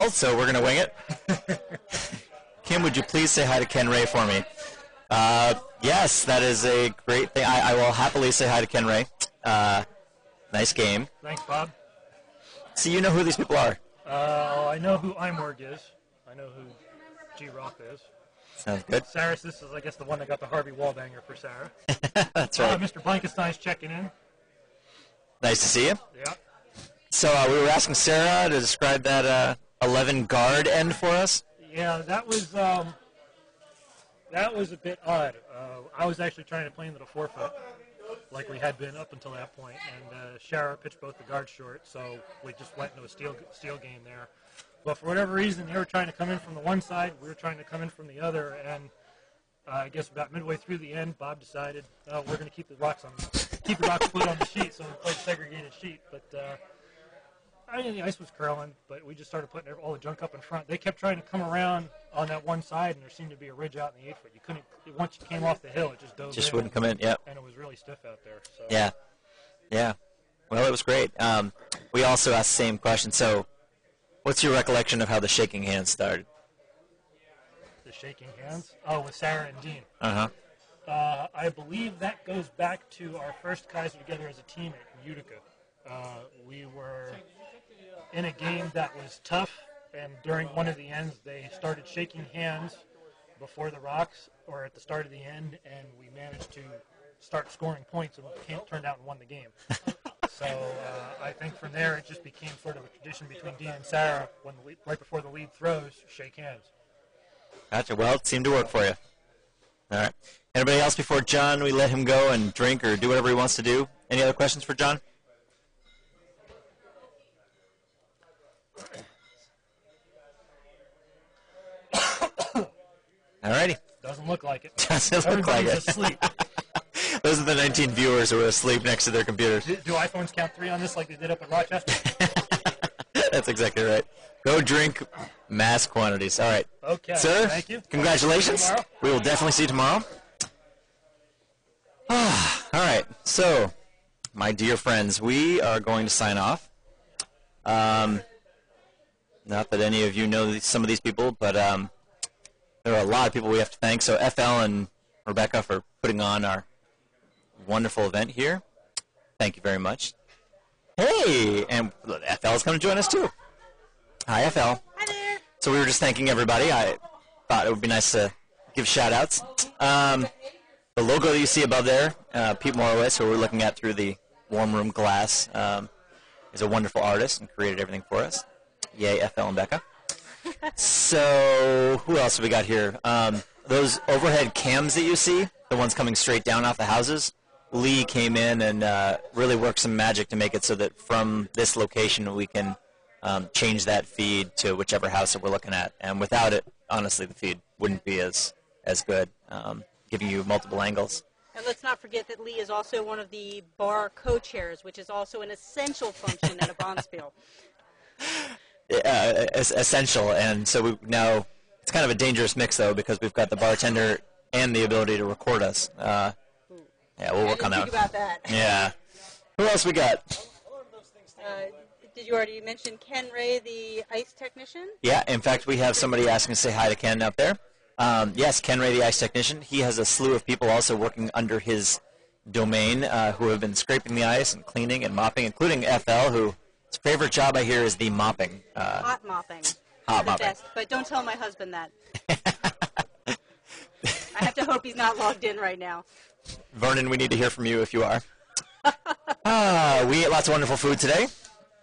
So we're going to wing it. Kim, would you please say hi to Ken Ray for me? Yes, that is a great thing. I will happily say hi to Ken Ray. Nice game. Thanks, Bob. So you know who these people are? I know who Imorg is. I know who G. Roth is. Sounds good. Saris, this is, I guess, the one that got the Harvey Wallbanger for Sarah. That's right. Mr. Blankenstein's checking in. Nice to see you. Yeah. So we were asking Sarah to describe that 11 guard end for us. Yeah, that was a bit odd. I was actually trying to play into the 4-foot, like we had been up until that point, and Shara pitched both the guards short, so we just went into a steal game there. But for whatever reason, they were trying to come in from the one side, we were trying to come in from the other, and I guess about midway through the end, Bob decided we're going to keep the rocks split on the sheet, so we played segregated sheet. But I mean, the ice was curling, but we just started putting all the junk up in front. They kept trying to come around on that one side, and there seemed to be a ridge out in the 8-foot. You couldn't. Once you came off the hill, it just dove. Just in, wouldn't come in. Yep. And it was really stiff out there. So. Yeah. Yeah. Well, it was great. We also asked the same question. So, what's your recollection of how the shaking hands started? The shaking hands? Oh, with Sarah and Dean. Uh-huh. I believe that goes back to our first Kaiser together as a team at Utica. We were in a game that was tough, and during one of the ends, they started shaking hands before the rocks or at the start of the end, and we managed to start scoring points, and it turned out and won the game. So I think from there it just became sort of a tradition between Dean and Sarah when right before the lead throws, shake hands. Gotcha. Well, it seemed to work for you. All right. Anybody else before John? We let him go and drink or do whatever he wants to do. Any other questions for John? All righty. Doesn't look like it. Doesn't look like it. Asleep. Those are the 19 viewers who are asleep next to their computers. Do iPhones count 3 on this like they did up in Rochester? That's exactly right. Go drink mass quantities. All right. Okay. Sir, thank you. Congratulations. We will definitely see you tomorrow. All right. So, my dear friends, we are going to sign off. Not that any of you know some of these people, but there are a lot of people we have to thank. So FL and Rebecca for putting on our wonderful event here. Thank you very much. Hey, and FL is going to join us too. Hi, FL. Hi there. So we were just thanking everybody. I thought it would be nice to give shout-outs. The logo that you see above there, Pete Morowitz, who we're looking at through the warm room glass, is a wonderful artist and created everything for us. Yay, FL and Becca. So who else have we got here? Those overhead cams that you see, the ones coming straight down off the houses, Lee came in and really worked some magic to make it so that from this location we can change that feed to whichever house that we're looking at. And without it, honestly, the feed wouldn't be as good, giving you multiple angles. And let's not forget that Lee is also one of the bar co-chairs, which is also an essential function at a bonspiel. Essential, and so now it's kind of a dangerous mix, though, because we've got the bartender and the ability to record us. Yeah, we'll work on that. Think about that. Yeah. Who else we got? Did you already mention Ken Ray, the ice technician? Yeah, in fact, we have somebody asking to say hi to Ken up there. Yes, Ken Ray, the ice technician. He has a slew of people also working under his domain who have been scraping the ice and cleaning and mopping, including FL, who his favorite job, I hear, is the mopping. Hot mopping. Hot the mopping. Best, but don't tell my husband that. I have to hope he's not logged in right now. Vernon, we need to hear from you if you are. We ate lots of wonderful food today.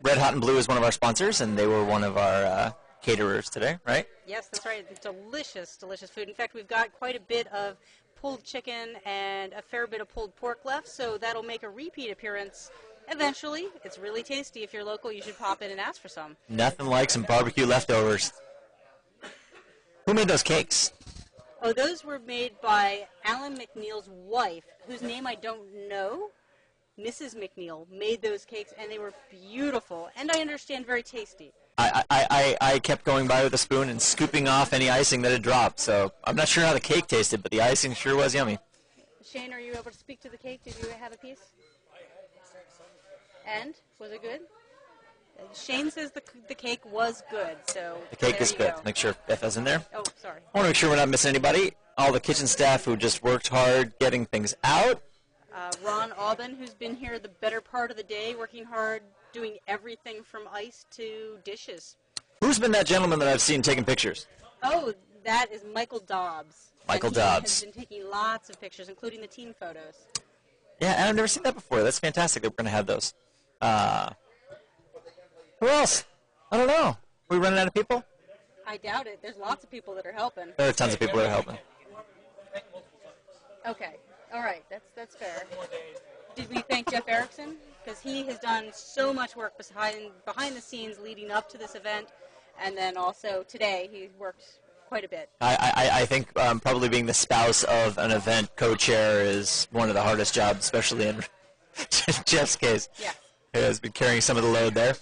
Red Hot and Blue is one of our sponsors, and they were one of our caterers today, right? Yes, that's right. Delicious, delicious food. In fact, we've got quite a bit of pulled chicken and a fair bit of pulled pork left, so that'll make a repeat appearance eventually. It's really tasty. If you're local, you should pop in and ask for some. Nothing like some barbecue leftovers. Who made those cakes? Oh, those were made by Alan McNeil's wife, whose name I don't know. Mrs. McNeil made those cakes, and they were beautiful, and I understand very tasty. I kept going by with a spoon and scooping off any icing that had dropped, so I'm not sure how the cake tasted, but the icing sure was yummy. Shane, are you able to speak to the cake? Did you have a piece? And? Was it good? Shane says the cake was good, so The cake there is you good. go. Make sure FL's in there. Oh, sorry. I want to make sure we're not missing anybody. All the kitchen staff who just worked hard getting things out. Ron Aubin, who's been here the better part of the day, working hard, doing everything from ice to dishes. Who's been that gentleman that I've seen taking pictures? Oh, that is Michael Dobbs. Michael and he Dobbs. has been taking lots of pictures, including the team photos. Yeah, and I've never seen that before. That's fantastic that we're going to have those. Who else? I don't know. Are we running out of people? I doubt it. There's lots of people that are helping. There are tons of people that are helping. Okay. All right. That's fair. Did we thank Jeff Erickson? Because he has done so much work behind the scenes leading up to this event, and then also today he worked quite a bit. I think probably being the spouse of an event co-chair is one of the hardest jobs, especially in Jeff's case. Yeah. He has been carrying some of the load there.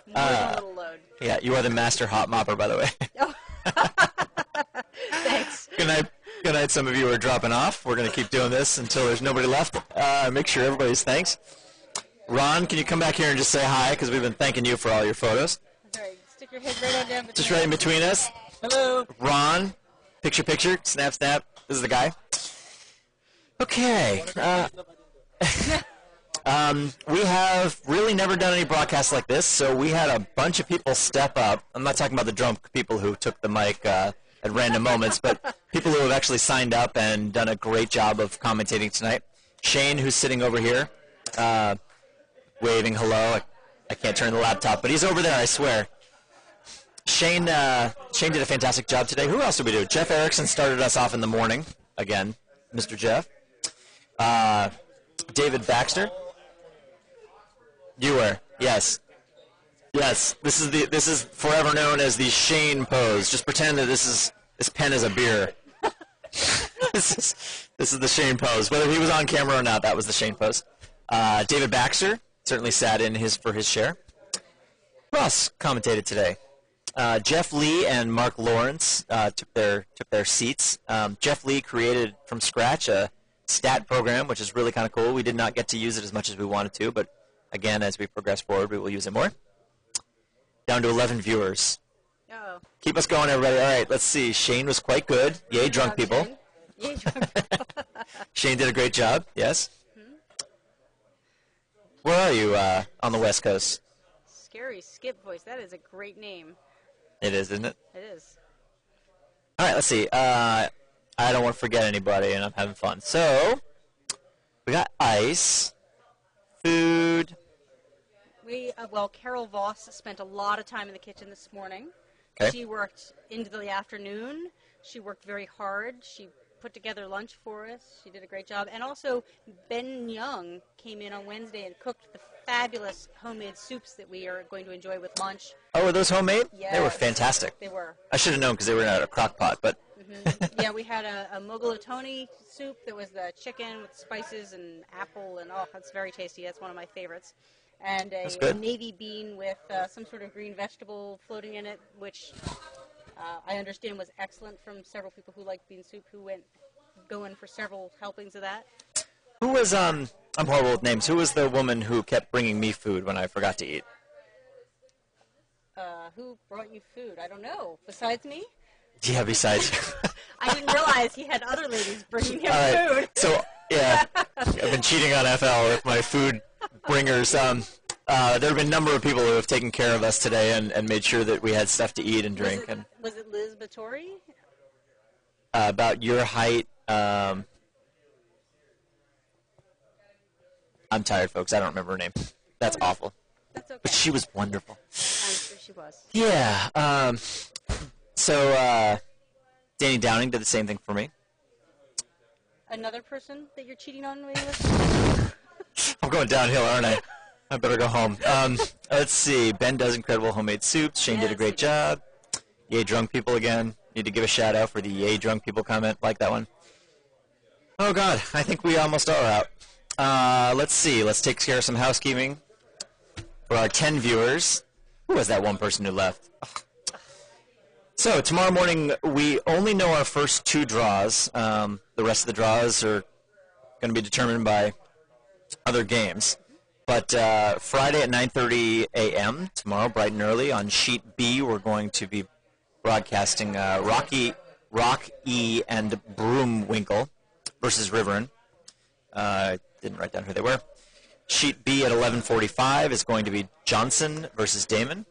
More than a little load. Yeah, you are the master hot mopper, by the way. Oh. Thanks. Good night. Good night. Some of you are dropping off. We're going to keep doing this until there's nobody left. Make sure everybody's thanks. Ron, can you come back here and just say hi? Because we've been thanking you for all your photos. That's right. Stick your head right on down between Just right in between us. Hello. Ron, picture, snap. This is the guy. Okay. We have really never done any broadcasts like this, so we had a bunch of people step up. I'm not talking about the drunk people who took the mic at random moments, but people who have actually signed up and done a great job of commentating tonight. Shane, who's sitting over here, waving hello. I can't turn the laptop, but he's over there, I swear. Shane did a fantastic job today. Who else did we do? Jeff Erickson started us off in the morning. Again, Mr. Jeff. David Baxter. You were. Yes. Yes. This is forever known as the Shane pose. Just pretend that this pen is a beer. This is the Shane pose. Whether he was on camera or not, that was the Shane pose. David Baxter certainly sat in for his share. Who else commentated today? Jeff Lee and Mark Lawrence took their seats. Jeff Lee created from scratch a stat program, which is really kind of cool. We did not get to use it as much as we wanted to, but again, as we progress forward, we will use it more. Down to 11 viewers. Uh-oh. Keep us going, everybody. All right, let's see. Shane was quite good. Yay, drunk people. Shane. Yay, drunk people. Shane did a great job. Yes. Where are you on the West Coast? Scary Skip Voice. That is a great name. It is, isn't it? It is. All right, let's see. I don't want to forget anybody, and I'm having fun. So, we got ice, food. Carol Voss spent a lot of time in the kitchen this morning. Okay. She worked into the afternoon. She worked very hard. She put together lunch for us. She did a great job. And also, Ben Young came in on Wednesday and cooked the fabulous homemade soups that we are going to enjoy with lunch. Oh, were those homemade? Yes. They were fantastic. They were. I should have known because they were in a crock pot, but... Yeah, we had a mogulatoni soup that was the chicken with spices and apple, and it's very tasty. That's one of my favorites. And a navy bean with some sort of green vegetable floating in it, which I understand was excellent from several people who like bean soup who went going for several helpings of that. Who was, I'm horrible with names, who was the woman who kept bringing me food when I forgot to eat? Who brought you food? I don't know. Besides me? Yeah, besides you. I didn't realize he had other ladies bringing him food. So, yeah, I've been cheating on FL with my food bringers. There have been a number of people who have taken care of us today and made sure that we had stuff to eat and drink. Was it Liz Battori? About your height. I'm tired, folks. I don't remember her name. That's awful. That's okay. But she was wonderful. I'm sure she was. Yeah. So Danny Downing did the same thing for me. Another person that you're cheating on with? I'm going downhill, aren't I? I better go home. Let's see. Ben does incredible homemade soups. Shane did a great job. Yay, drunk people again. Need to give a shout out for the yay, drunk people comment. Like that one. Oh, God. I think we almost are out. Let's see. Let's take care of some housekeeping for our 10 viewers. Who was that one person who left? So, tomorrow morning, we only know our first 2 draws. The rest of the draws are going to be determined by other games. But Friday at 9:30 a.m. tomorrow, bright and early, on Sheet B, we're going to be broadcasting Rock E and Broomwinkle versus Riverin. Didn't write down who they were. Sheet B at 11:45 is going to be Johnson versus Damon.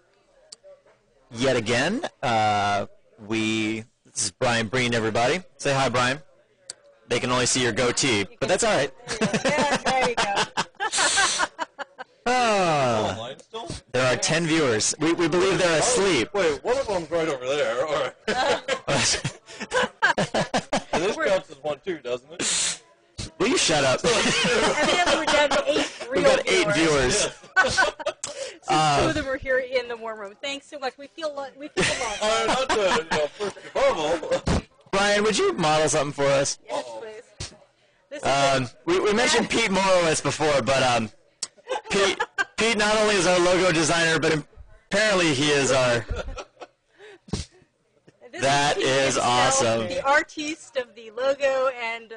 Yet again, this is Brian Breen, everybody. Say hi, Brian. They can only see your goatee, but that's all right. Yeah, there you go. Online still? There are 10 viewers. We believe they're asleep. Wait, one of them's right over there. All right. And this counts as one too, doesn't it? Will you shut up? Evidently, we're down to 8 real We've got 8 viewers. Two of them are here in the warm room. Thanks so much. We feel loved. Not to push the bubble. Brian, would you model something for us? Yes, please. This is We mentioned Pete Morowitz before, but Pete not only is our logo designer, but apparently he is our... That is awesome. The artiste of the logo and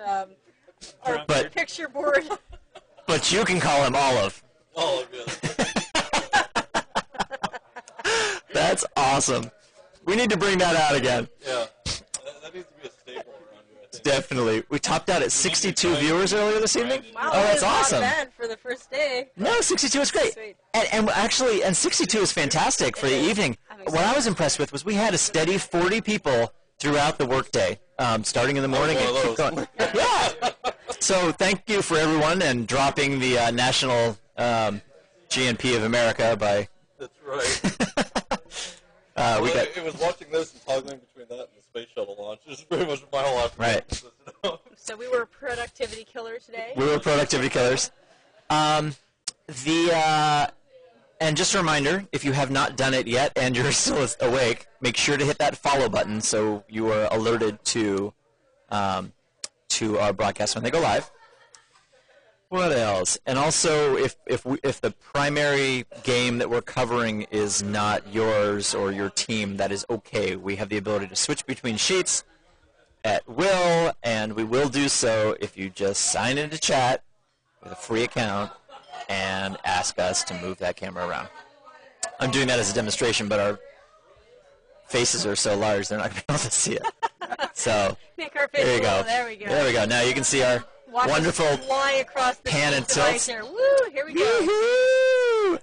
our picture board. But you can call him Olive. Olive, yes. That's awesome. We need to bring that out again. Yeah. That needs to be a staple around here, I think. Definitely. We topped out at 62 viewers earlier this evening. Wow, Oh, that's not awesome. bad for the first day. No, 62 is great. Sweet. And actually, 62 is fantastic for the evening. What I was impressed with was we had a steady 40 people throughout the workday, starting in the morning and keep going. Yeah. So thank you for everyone and dropping the national GNP of America by... That's right. It was watching this and toggling between that and the space shuttle launch. It's pretty much my whole life. Right. So we were a productivity killer today. We were productivity killers. And just a reminder, if you have not done it yet and you're still awake, make sure to hit that follow button so you are alerted to our broadcasts when they go live. What else? And also, if the primary game that we're covering is not yours or your team, that is okay. We have the ability to switch between sheets at will, and we will do so if you just sign into chat with a free account and ask us to move that camera around. I'm doing that as a demonstration, but our faces are so large they're not going to be able to see it. So Make our face there you go. There we go. There we go. Now you can see our Watch wonderful us fly across the pan and device tilt. there. Woo! Here we go. Woohoo!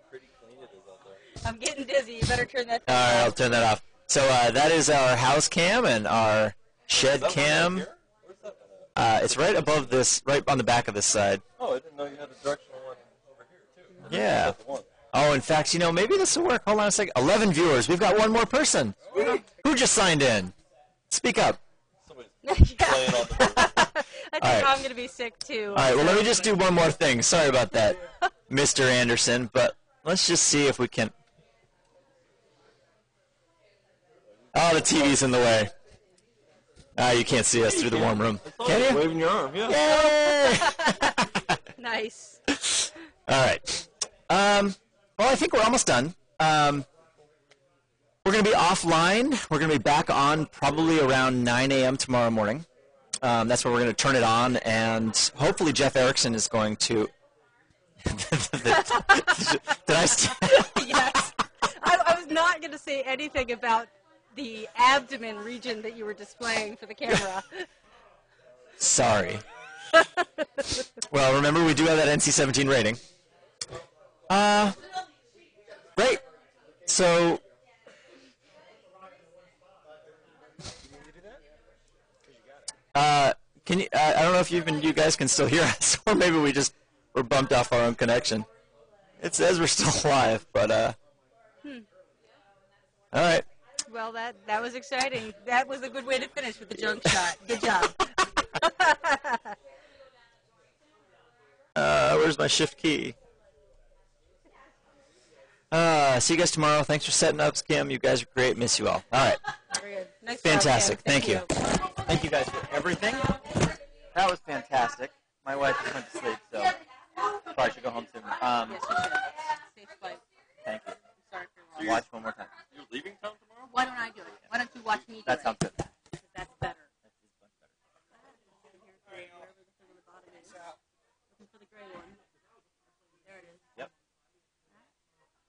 Pretty clean it is out there. I'm getting dizzy. You better turn that. All right, I'll turn that off. So that is our house cam and our shed Is that cam. one right here? Where's that one at? It's right above this, right on the back of this side. Oh, I didn't know you had a directional one over here, too. Yeah. That's the one. Oh, in fact, maybe this will work. Hold on a second. 11 viewers. We've got one more person. Who just signed in? Speak up. Somebody's Yeah. playing on the I think right. I'm going to be sick too. All right, well, let me just do one more thing. Sorry about that, Mr. Anderson, but let's just see if we can... Oh, the TV's in the way. You can't see us through the warm room. Can you? Waving your arm, yeah. Yay! Nice. All right. Well, I think we're almost done. We're going to be offline. We're going to be back on probably around 9 a.m. tomorrow morning. That's where we're going to turn it on, and hopefully Jeff Erickson is going to... Did I... Yes. I was not going to say anything about the abdomen region that you were displaying for the camera. Sorry. Well, remember, we do have that NC-17 rating. Great. So... can you? I don't know if you guys can still hear us, or maybe we're bumped off our own connection. It says we're still live, but All right. Well, that was exciting. That was a good way to finish with the junk shot. Good job. Where's my shift key? See you guys tomorrow. Thanks for setting up, Kim. You guys are great. Miss you all. All right. Very good. Nice Fantastic. job, Kim. Thank you. Thank you guys for everything. That was fantastic. My wife just went to sleep, so probably should go home soon. Yes, you should. Safe flight. Thank you. Sorry for your loss. Watch one more time. You're leaving town tomorrow? Why don't I do it? Why don't you watch me do That it? sounds good.